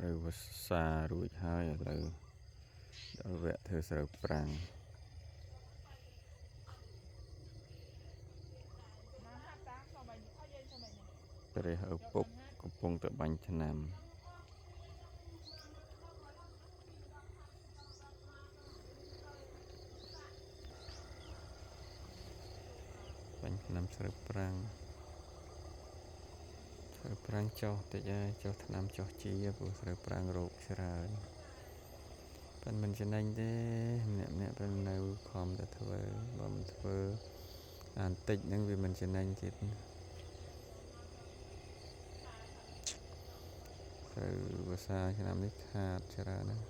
រូវវស្សារួចហើយឥឡូវដល់វគ្គធ្វើស្រូវប្រាំងព្រះឪពុកកំពុងតែបាញ់ថ្នាំបាញ់ថ្នាំស្រូវប្រាំងចុះតិចចុះថ្នាំចុះជីព្រោះស្រូវប្រាំងរោគច្រើនប៉ិនមិនចំណេញទេម្នាក់ប៉ិននៅខំតែធ្វើបើមិនធ្វើអានតិចហ្នឹងវាមិនចំណេញទៀតស្រូវវស្សាឆ្នាំនេះខាតច្រើនណាស់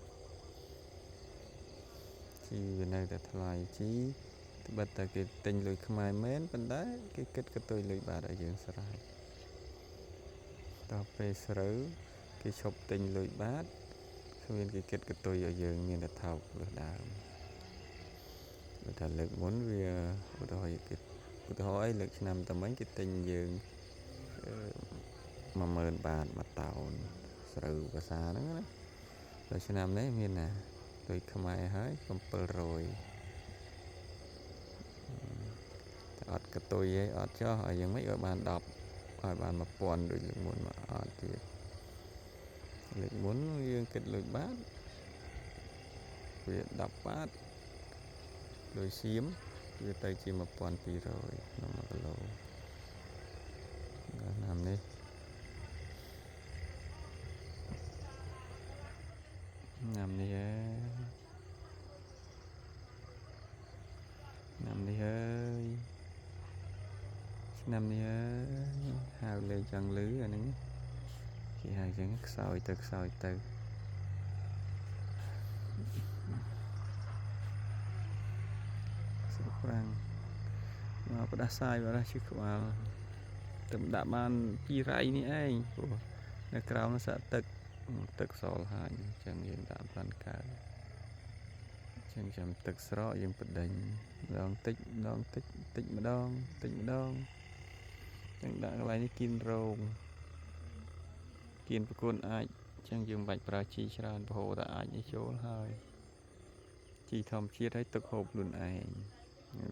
ជីវានៅតែថ្លៃជីត្បិតតែគេទិញលុយខ្មែរមែនប៉ុន្តែគេគិតកតុយលុយបាតឲ្យយើងស្រេចដល់ពេលស្រូវគេឈប់ទិញលុយបាតគ្មានគេគិតកតុយឲ្យយើងមានតែថោកលើសដើមបើថាលើកមុនវាឧទាហរណ៍អីលើកឆ្នាំតែមិញគេទិញយើង10000 បាតមួយតោនស្រូវភាសាហ្នឹងណាដល់ឆ្នាំនេះមានណាលុយខ្មែរហើយ700តែអត់កតុយឯងអត់ចោះឲ្យយ៉ាងម៉េចឲ្យបាន10ឲ្យបាន1000ដូចលើកមុនមកអត់ទៀតលើកមុនយើងគិតលុយបាតវា10បាតដោយសៀមវាទៅជា1200ក្នុង1គីឡូឆ្នាំនេះហៅលេងចង់លឺអាហ្នឹងគេហៅចឹងខ្សោយទៅស្រុកប្រាំងមកផ្ដាសាយបាត់ជិះក្បាលទៅដាក់បាន2រៃនេះឯងព្រោះនៅក្រោមសាក់ទឹកសល់ហើយអញ្ចឹងយើងដាក់បានកើតអញ្ចឹងចាំទឹកស្រកយើងបដិញម្ដងតិចម្ដងចឹងដាក់កន្លែងនេះគៀនរោងគៀនប្រគុណអាចអញ្ចឹងយើងមិនបាច់ប្រើជីច្រើនប្រហូរតែអាចនេះចូលហើយជីធម្មជាតិឲ្យទឹកហូបខ្លួនឯង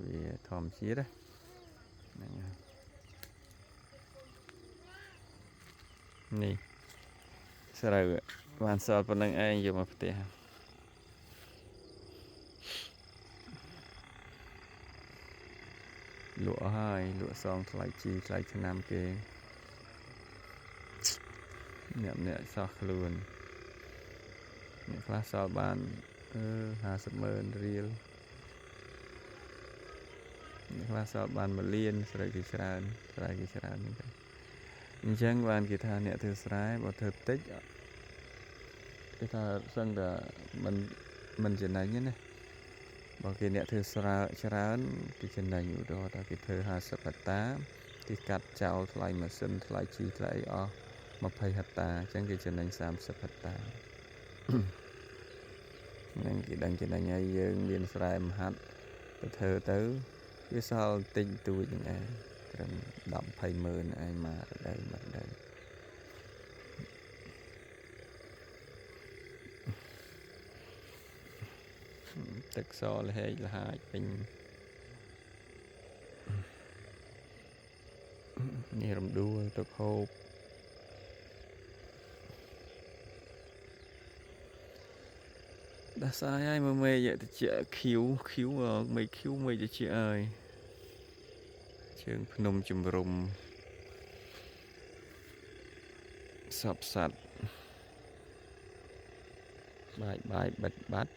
វាធម្មជាតិហ្នឹងនេះស្រូវបានសល់ប៉ុណ្្នឹងឯងយកមកផ្ទះលក់ហើយលក់សងថ្លៃជីថ្លៃឆ្នាំគេអ្នកសោះខ្លួនអ្នកខ្លះសល់បាន500000រៀលអ្នកខ្លះសល់បាន1លានស្រីគេច្រើនហ្នឹងទៅអញ្ចឹងបានគេថាអ្នកធ្វើស្រែបើធ្វើតិចគេថាសឹងតែមិនចំណេញទេណាបើគេអ្នកធ្វើស្រែច្រើនគេចំណេញឧទាហរណ៍ថាគេធ្វើ50ហិកតាគេកាត់ចោលថ្លៃម៉ាស៊ីនថ្លៃជីថ្លៃអស់20ហិកតាអញ្ចឹងគេចំណេញ30ហិកតាហ្នឹងគេដឹងចំណេញឲ្យយើងមានស្រែមហាត់ទៅធ្វើទៅវាសល់តិចតួចហ្នឹងឯងត្រឹម10-20ម៉ឺនឯងមករដូវទឹកសលហែកលហាចពេញនេះរំដួលទឹកហូបដាសាយហើយមើលមេឃតិចខៀវមេឃខៀវមេឃតិចហើយជើងភ្នំជំរុំសពសัตว์បាយបិទបាត់